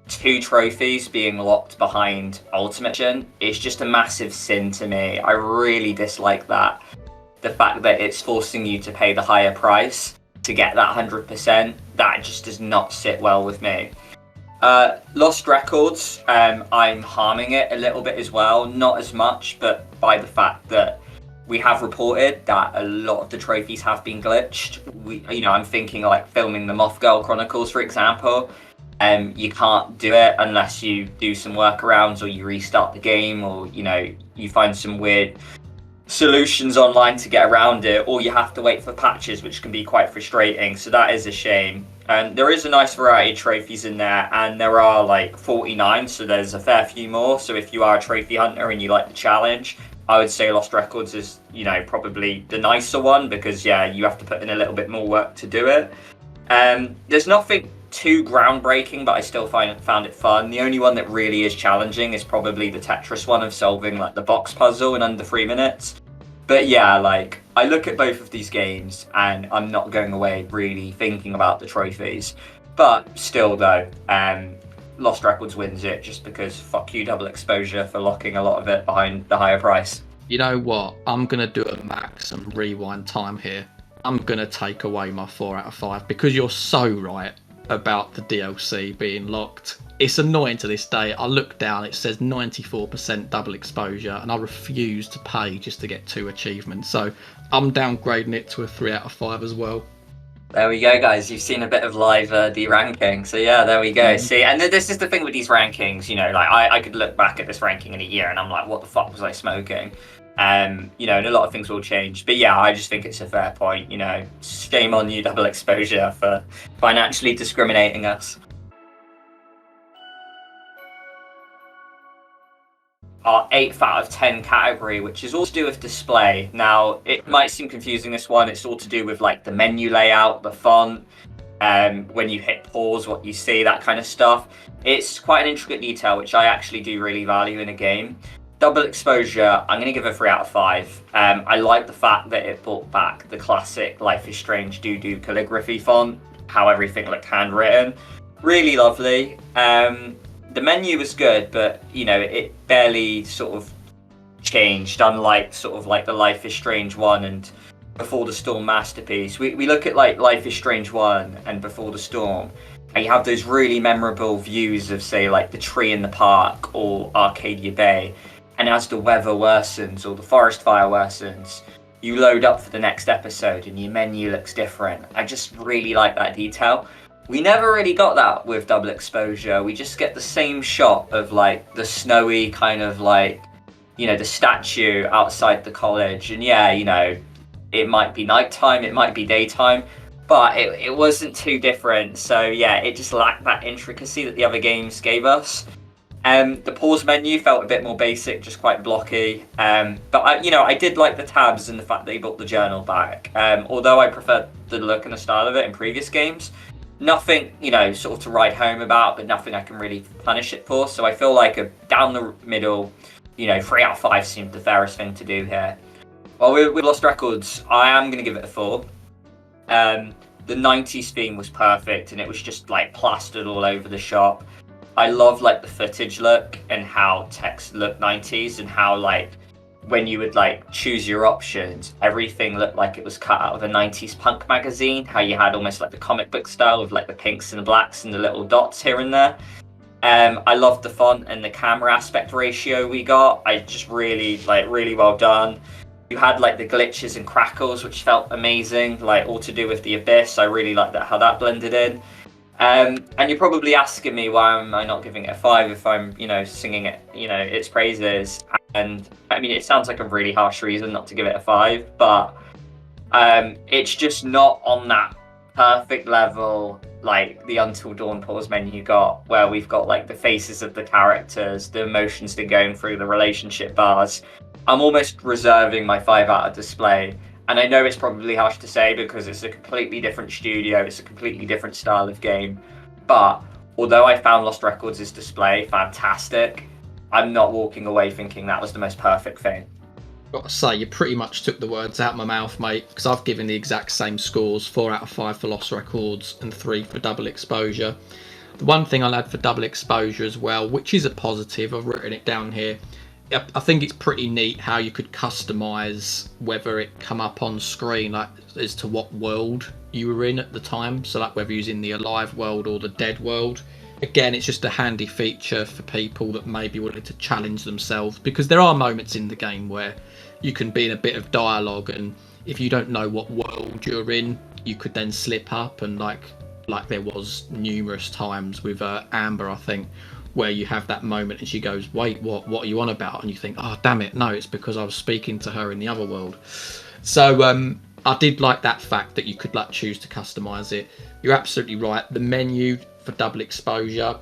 2 trophies being locked behind Ultimate Edition is just a massive sin to me. I really dislike that. The fact that it's forcing you to pay the higher price to get that 100%, that just does not sit well with me. Lost Records, I'm harming it a little bit as well. Not as much, but by the fact that we have reported that a lot of the trophies have been glitched. I'm thinking like filming the Moth Girl Chronicles, for example. You can't do it unless you do some workarounds or you restart the game, or you find some weird solutions online to get around it, or you have to wait for patches, which can be quite frustrating. So that is a shame. And there is a nice variety of trophies in there, and there are like 49, so there's a fair few more. So if you are a trophy hunter and you like the challenge, I would say Lost Records is probably the nicer one, because you have to put in a little bit more work to do it. There's nothing too groundbreaking, but I still found it fun. The only one that really is challenging is probably the Tetris one of solving like the box puzzle in under 3 minutes. But yeah, like I look at both of these games and I'm not going away really thinking about the trophies. But still though, Lost Records wins it just because fuck you Double Exposure for locking a lot of it behind the higher price. You know what? I'm going to do a max and rewind time here. I'm going to take away my 4 out of 5 because you're so right about the DLC being locked. It's annoying to this day. I look down, it says 94% Double Exposure, and I refuse to pay just to get 2 achievements. So I'm downgrading it to a 3 out of 5 as well. There we go, guys. You've seen a bit of live de-ranking. So yeah, there we go. See, and this is the thing with these rankings. Like I could look back at this ranking in a year, and I'm like, what the fuck was I smoking? And a lot of things will change. But yeah, I just think it's a fair point. Shame on you, Double Exposure, for financially discriminating us. Our 8th out of 10 category, which is all to do with display. Now, it might seem confusing, this one. It's all to do with like the menu layout, the font, when you hit pause, what you see, that kind of stuff. It's quite an intricate detail, which I actually do really value in a game. Double Exposure, I'm going to give it 3 out of 5. I like the fact that it brought back the classic Life is Strange doo-doo calligraphy font, how everything looked handwritten. Really lovely. The menu was good, but it barely sort of changed, unlike sort of like the Life is Strange 1 and Before the Storm masterpiece. We look at like Life is Strange 1 and Before the Storm, and you have those really memorable views of, say, like the tree in the park or Arcadia Bay. And as the weather worsens or the forest fire worsens, you load up for the next episode and your menu looks different. I just really like that detail. We never really got that with Double Exposure. We just get the same shot of like the snowy kind of like, the statue outside the college. And yeah, it might be nighttime, it might be daytime, but it wasn't too different. So yeah, it just lacked that intricacy that the other games gave us. The pause menu felt a bit more basic, just quite blocky. But I did like the tabs and the fact that they brought the journal back. Although I preferred the look and the style of it in previous games. Nothing, sort of to write home about, but nothing I can really punish it for. So I feel like a down the middle, 3 out of 5 seemed the fairest thing to do here. Well, with Lost Records, I am going to give it a 4. The 90s theme was perfect, and it was just like plastered all over the shop. I love like the footage look and how text looked 90s, and how like when you would like choose your options, everything looked like it was cut out of a 90s punk magazine. How you had almost like the comic book style with like the pinks and the blacks and the little dots here and there. I loved the font and the camera aspect ratio we got. I just really well done. You had like the glitches and crackles, which felt amazing, like all to do with the abyss. I really liked that, how that blended in. And you're probably asking me why am I not giving it a 5 if I'm, singing it, its praises. And I mean, it sounds like a really harsh reason not to give it a 5, but it's just not on that perfect level like the Until Dawn pause menu got, where we've got like the faces of the characters, the emotions they're going through, the relationship bars. I'm almost reserving my 5 out of display. And I know it's probably harsh to say because it's a completely different studio, it's a completely different style of game. But although I found Lost Records' display fantastic, I'm not walking away thinking that was the most perfect thing. Got to say, you pretty much took the words out of my mouth, mate, because I've given the exact same scores, 4 out of 5 for Lost Records and 3 for Double Exposure. The one thing I'll add for Double Exposure as well, which is a positive, I've written it down here, I think it's pretty neat how you could customise whether it come up on screen, like as to what world you were in at the time. So like whether you was in the alive world or the dead world. Again, it's just a handy feature for people that maybe wanted to challenge themselves, because there are moments in the game where you can be in a bit of dialogue, and if you don't know what world you're in, you could then slip up, and like there was numerous times with Amber, I think, where you have that moment and she goes, wait, what are you on about? And you think, oh, damn it, no, it's because I was speaking to her in the other world. So I did like that fact that you could like choose to customise it. You're absolutely right. The menu for Double Exposure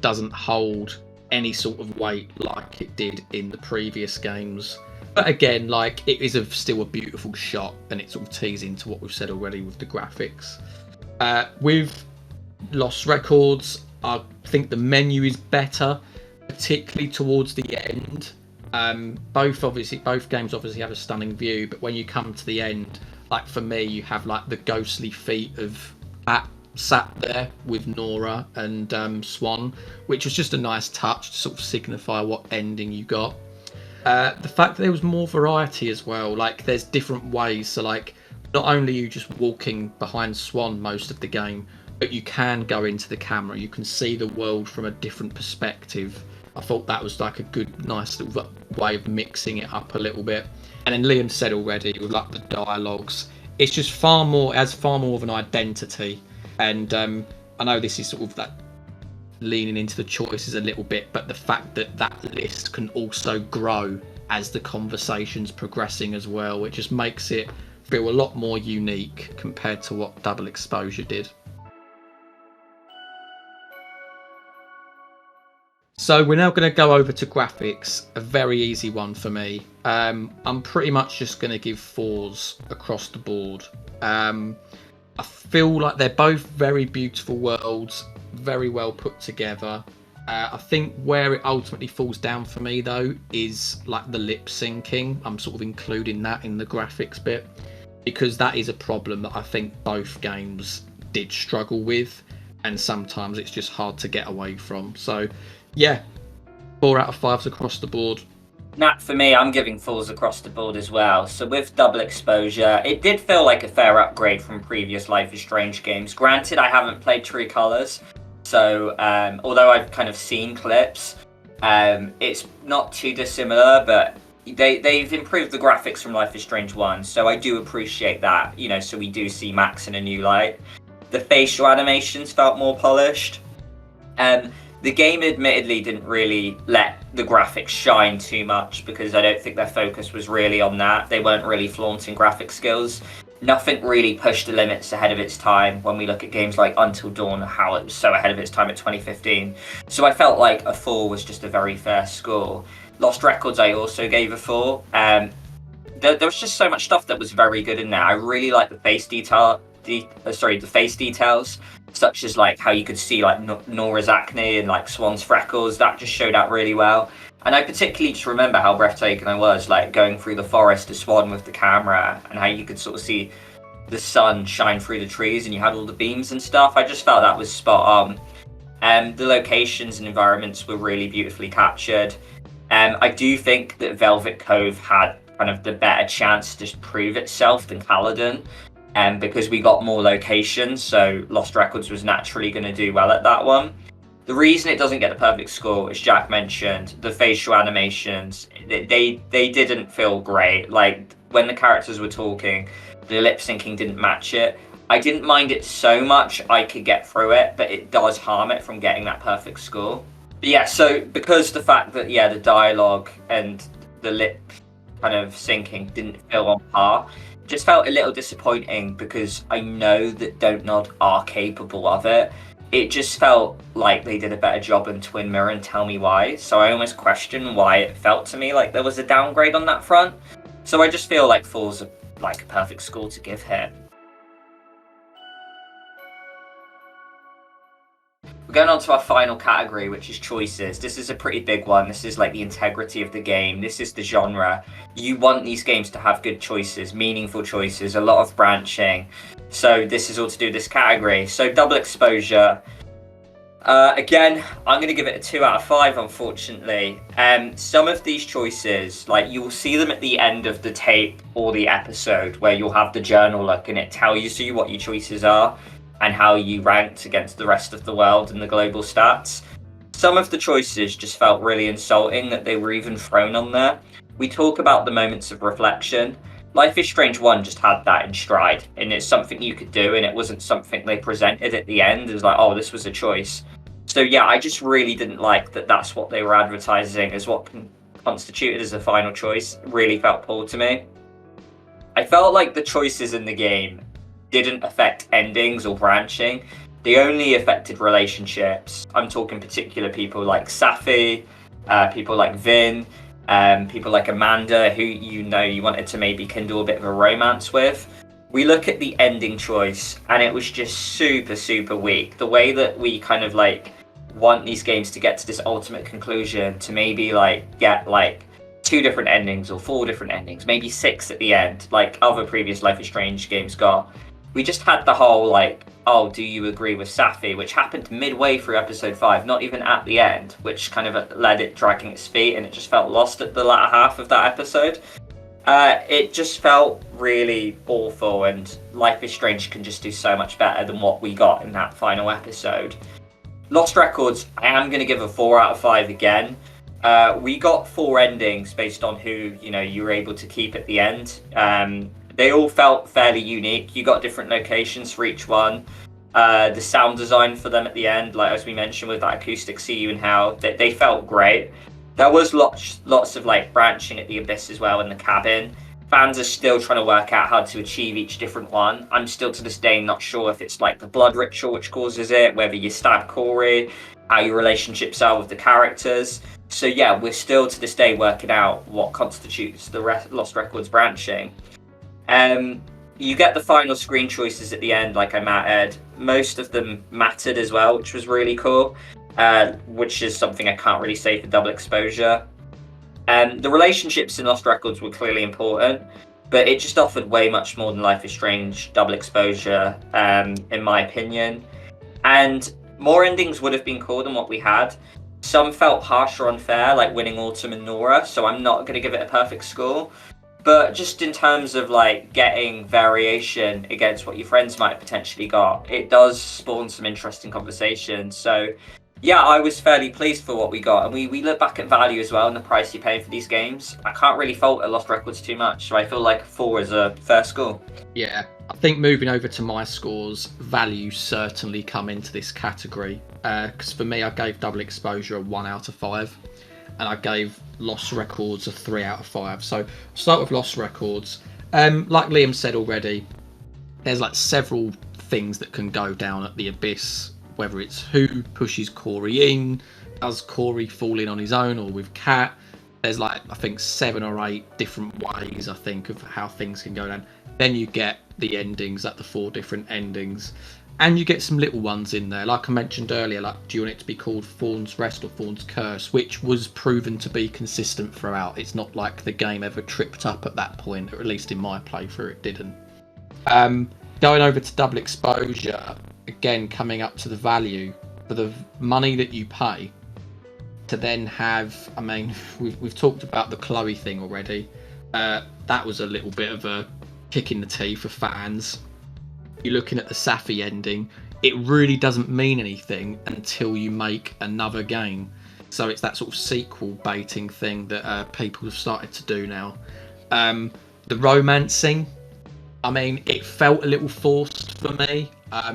doesn't hold any sort of weight like it did in the previous games. But again, like, it is still a beautiful shot, and it sort of tees into what we've said already with the graphics. With Lost Records, I think the menu is better, particularly towards the end. Both games obviously have a stunning view, but when you come to the end, like for me, you have like the ghostly feet of Bat sat there with Nora and Swan, which was just a nice touch to sort of signify what ending you got. The fact that there was more variety as well, like there's different ways, so like not only are you just walking behind Swan most of the game, but you can go into the camera, you can see the world from a different perspective. I thought that was like a good, nice little way of mixing it up a little bit. And then Liam said already, with like the dialogues, it's just far more of an identity. And I know this is sort of that leaning into the choices a little bit, but the fact that that list can also grow as the conversation's progressing as well, it just makes it feel a lot more unique compared to what Double Exposure did. So we're now going to go over to graphics, a very easy one for me. I'm pretty much just going to give 4s across the board. I feel like they're both very beautiful worlds, very well put together. I think where it ultimately falls down for me though is like the lip syncing. I'm sort of including that in the graphics bit because that is a problem that I think both games did struggle with, and sometimes it's just hard to get away from. So yeah, 4 out of 5s across the board. Nat, for me, I'm giving 4s across the board as well. So with Double Exposure, it did feel like a fair upgrade from previous Life is Strange games. Granted, I haven't played True Colors, so although I've kind of seen clips, it's not too dissimilar, but they've improved the graphics from Life is Strange 1, so I do appreciate that, you know, so we do see Max in a new light. The facial animations felt more polished. The game admittedly didn't really let the graphics shine too much because I don't think their focus was really on that. They weren't really flaunting graphic skills. Nothing really pushed the limits ahead of its time when we look at games like Until Dawn, how it was so ahead of its time at 2015. So I felt like a 4 was just a very fair score. Lost Records I also gave a 4. There was just so much stuff that was very good in there. I really like the face the face details, such as like how you could see like Nora's acne and like Swan's freckles. That just showed out really well. And I particularly just remember how breathtaking I was, like going through the forest to Swan with the camera, and how you could sort of see the sun shine through the trees and you had all the beams and stuff. I just felt that was spot on. The locations and environments were really beautifully captured. I do think that Velvet Cove had kind of the better chance to prove itself than Caledon. Because we got more locations, so Lost Records was naturally going to do well at that one. The reason it doesn't get the perfect score, as Jack mentioned, the facial animations, they didn't feel great. Like, when the characters were talking, the lip syncing didn't match it. I didn't mind it so much I could get through it, but it does harm it from getting that perfect score. But yeah, so because the fact that, yeah, the dialogue and the lip kind of syncing didn't feel on par, just felt a little disappointing because I know that DontNod are capable of it. It just felt like they did a better job in Twin Mirror, and tell me why. So I almost question why it felt to me like there was a downgrade on that front. So I just feel like 4's like a perfect score to give here. We're going on to our final category, which is choices. This is a pretty big one. This is like the integrity of the game. This is the genre. You want these games to have good choices, meaningful choices, a lot of branching. So this is all to do with this category. So Double Exposure. Again, I'm going to give it a 2 out of 5, unfortunately. Some of these choices, like you'll see them at the end of the tape or the episode where you'll have the journal look and it tells you what your choices are and how you ranked against the rest of the world and the global stats. Some of the choices just felt really insulting that they were even thrown on there. We talk about the moments of reflection. Life is Strange 1 just had that in stride, and it's something you could do, and it wasn't something they presented at the end as like, oh, this was a choice. So yeah, I just really didn't like that that's what they were advertising as what constituted as a final choice. It really felt poor to me. I felt like the choices in the game didn't affect endings or branching. They only affected relationships. I'm talking particular people like Safi, people like Vin, people like Amanda, who you wanted to maybe kindle a bit of a romance with. We look at the ending choice and it was just super, super weak. The way that we kind of like want these games to get to this ultimate conclusion, to maybe like get like 2 different endings or 4 different endings, maybe 6 at the end, like other previous Life is Strange games got. We just had the whole like, oh, do you agree with Safi, which happened midway through episode 5, not even at the end, which kind of led it dragging its feet, and it just felt lost at the latter half of that episode. It just felt really awful, and Life is Strange can just do so much better than what we got in that final episode. Lost Records, I am going to give a 4 out of 5 again. We got 4 endings based on who you were able to keep at the end. they all felt fairly unique. You got different locations for each one. The sound design for them at the end, like as we mentioned with that acoustic "See You in Hell," they felt great. There was lots of like branching at the Abyss as well in the cabin. Fans are still trying to work out how to achieve each different one. I'm still to this day not sure if it's like the blood ritual which causes it, whether you stab Corey, how your relationships are with the characters. So yeah, we're still to this day working out what constitutes the Lost Records branching. You get the final screen choices at the end, like I mattered. Most of them mattered as well, which was really cool, which is something I can't really say for Double Exposure. The relationships in Lost Records were clearly important, but it just offered way much more than Life is Strange Double Exposure, in my opinion. And more endings would have been cool than what we had. Some felt harsh or unfair, like winning Autumn and Nora, so I'm not going to give it a perfect score. But just in terms of like getting variation against what your friends might have potentially got, it does spawn some interesting conversations. So yeah, I was fairly pleased for what we got, and we look back at value as well and the price you pay for these games. I can't really fault a Lost Records too much, so I feel like 4 is a fair score. Yeah, I think moving over to my scores, value certainly come into this category. Because for me, I gave Double Exposure a 1 out of 5. And I gave Lost Records a 3 out of 5. So I'll start with Lost Records. Like Liam said already, there's like several things that can go down at the Abyss, whether it's who pushes Corey in, does Corey fall in on his own or with Kat. There's like, I think 7 or 8 different ways, I think, of how things can go down. Then you get the endings, like the 4 different endings. And you get some little ones in there, like I mentioned earlier, like do you want it to be called Thorn's Rest or Thorn's Curse, which was proven to be consistent throughout. It's not like the game ever tripped up at that point, or at least in my playthrough it didn't. Going over to Double Exposure, again coming up to the value, for the money that you pay to then have, I mean, we've talked about the Chloe thing already. That was a little bit of a kick in the teeth for fans. You're looking at the Safi ending, it really doesn't mean anything until you make another game. So it's that sort of sequel baiting thing that people have started to do now. The romancing, I mean, it felt a little forced for me.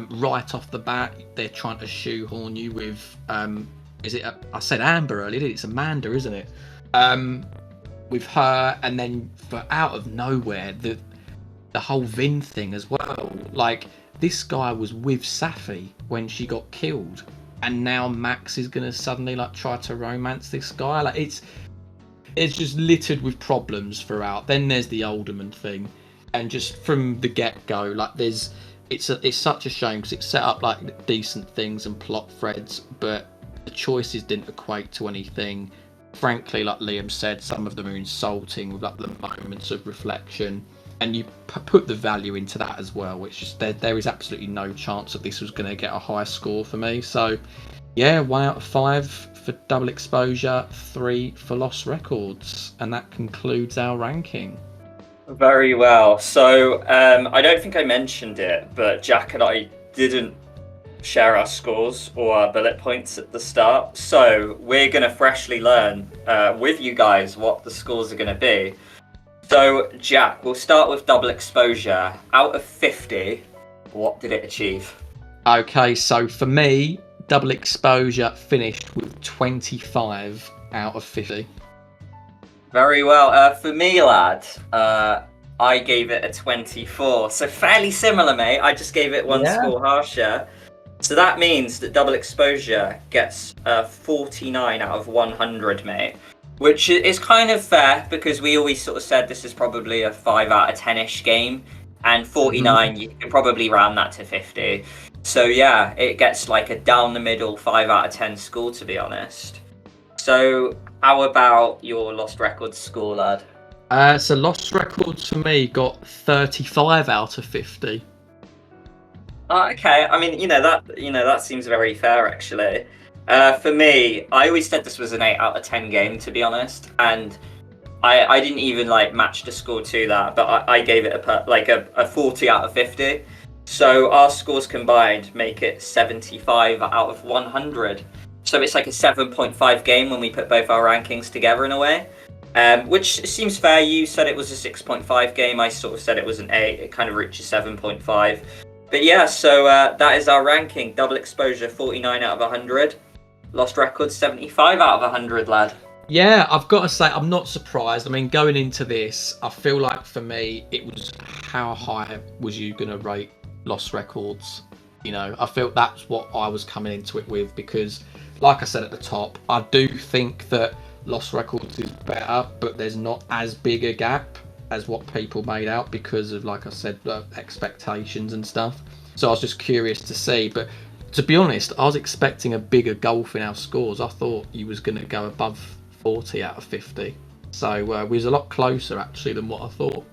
Right off the bat, they're trying to shoehorn you with, I said Amber earlier, it's Amanda, isn't it? With her, and then for out of nowhere, the whole Vin thing as well. Like, this guy was with Safi when she got killed, and now Max is gonna suddenly like try to romance this guy. Like, it's just littered with problems throughout. Then there's the Alderman thing, and just from the get-go, like it's such a shame because it set up like decent things and plot threads, but the choices didn't equate to anything. Frankly, like Liam said, some of them are insulting with like the moments of reflection. And you put the value into that as well, which is there is absolutely no chance that this was going to get a high score for me. So, yeah, 1 out of 5 for Double Exposure, 3 for Lost Records, and that concludes our ranking. Very well. So, I don't think I mentioned it, but Jack and I didn't share our scores or our bullet points at the start. So, we're going to freshly learn with you guys what the scores are going to be. So, Jack, we'll start with Double Exposure. Out of 50, what did it achieve? Okay, so for me, Double Exposure finished with 25 out of 50. Very well. For me, lad, I gave it a 24. So fairly similar, mate. I just gave it one score harsher. So that means that Double Exposure gets 49 out of 100, mate. Which is kind of fair, because we always sort of said this is probably a 5 out of 10-ish game, and 49, you can probably round that to 50. So yeah, it gets like a down the middle 5 out of 10 score, to be honest. So how about your Lost Records score, lad? So Lost Records for me got 35 out of 50. Okay, I mean, that seems very fair, actually. For me, I always said this was an 8 out of 10 game, to be honest, and I didn't even like match the score to that, but I gave it a 40 out of 50. So our scores combined make it 75 out of 100. So it's like a 7.5 game when we put both our rankings together in a way. which seems fair. You said it was a 6.5 game. I sort of said it was an 8. It kind of reaches 7.5. But yeah, so that is our ranking. Double exposure, 49 out of 100. Lost records, 75 out of 100, lad. Yeah, I've got to say, I'm not surprised. I mean, going into this, I feel like for me, it was how high was you going to rate Lost Records? You know, I felt that's what I was coming into it with because, like I said at the top, I do think that Lost Records is better, but there's not as big a gap as what people made out because of, like I said, expectations and stuff. So I was just curious to see, but to be honest, I was expecting a bigger gulf in our scores. I thought you was going to go above 40 out of 50. So we was a lot closer actually than what I thought.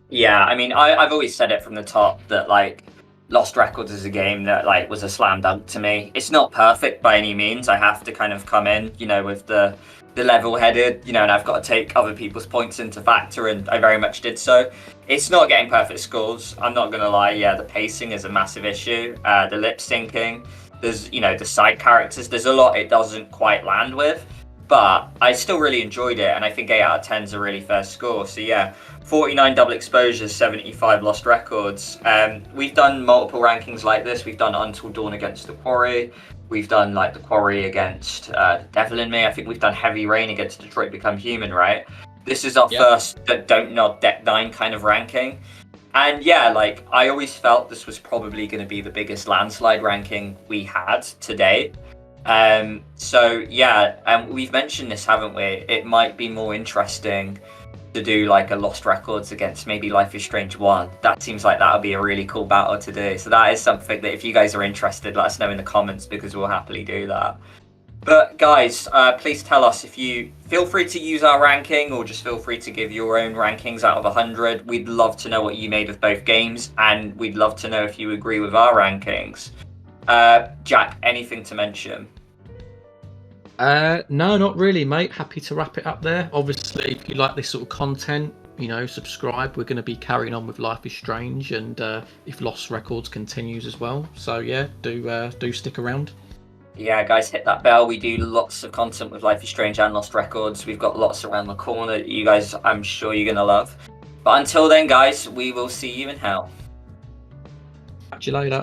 Yeah, I mean, I've always said it from the top that like Lost Records is a game that like was a slam dunk to me. It's not perfect by any means. I have to kind of come in, you know, with the level-headed, you know, and I've got to take other people's points into factor, and I very much did so. It's not getting perfect scores. I'm not gonna lie. Yeah, the pacing is a massive issue. The lip syncing. There's, you know, the side characters. There's a lot it doesn't quite land with. But I still really enjoyed it, and I think 8 out of 10 is a really fair score. So yeah, 49 double exposures, 75 lost records. We've done multiple rankings like this. We've done Until Dawn against the Quarry. We've done like the Quarry against the Devil in Me. I think we've done Heavy Rain against Detroit Become Human, right? This is our first DontNod Deck 9 kind of ranking. And yeah, like I always felt this was probably going to be the biggest landslide ranking we had today. So yeah, we've mentioned this, haven't we? It might be more interesting to do like a Lost Records against maybe Life is Strange 1. That seems like that would be a really cool battle to do. So that is something that if you guys are interested, let us know in the comments because we'll happily do that. But guys, please tell us if you feel free to use our ranking or just feel free to give your own rankings out of 100. We'd love to know what you made of both games, and we'd love to know if you agree with our rankings. Jack, anything to mention? No, not really, mate. Happy to wrap it up there. Obviously, if you like this sort of content, you know, subscribe. We're going to be carrying on with Life is Strange, and if Lost Records continues as well. So yeah, do stick around. Yeah, guys, hit that bell. We do lots of content with Life is Strange and Lost Records. We've got lots around the corner that you guys, I'm sure you're going to love. But until then, guys, we will see you in hell. Catch you later.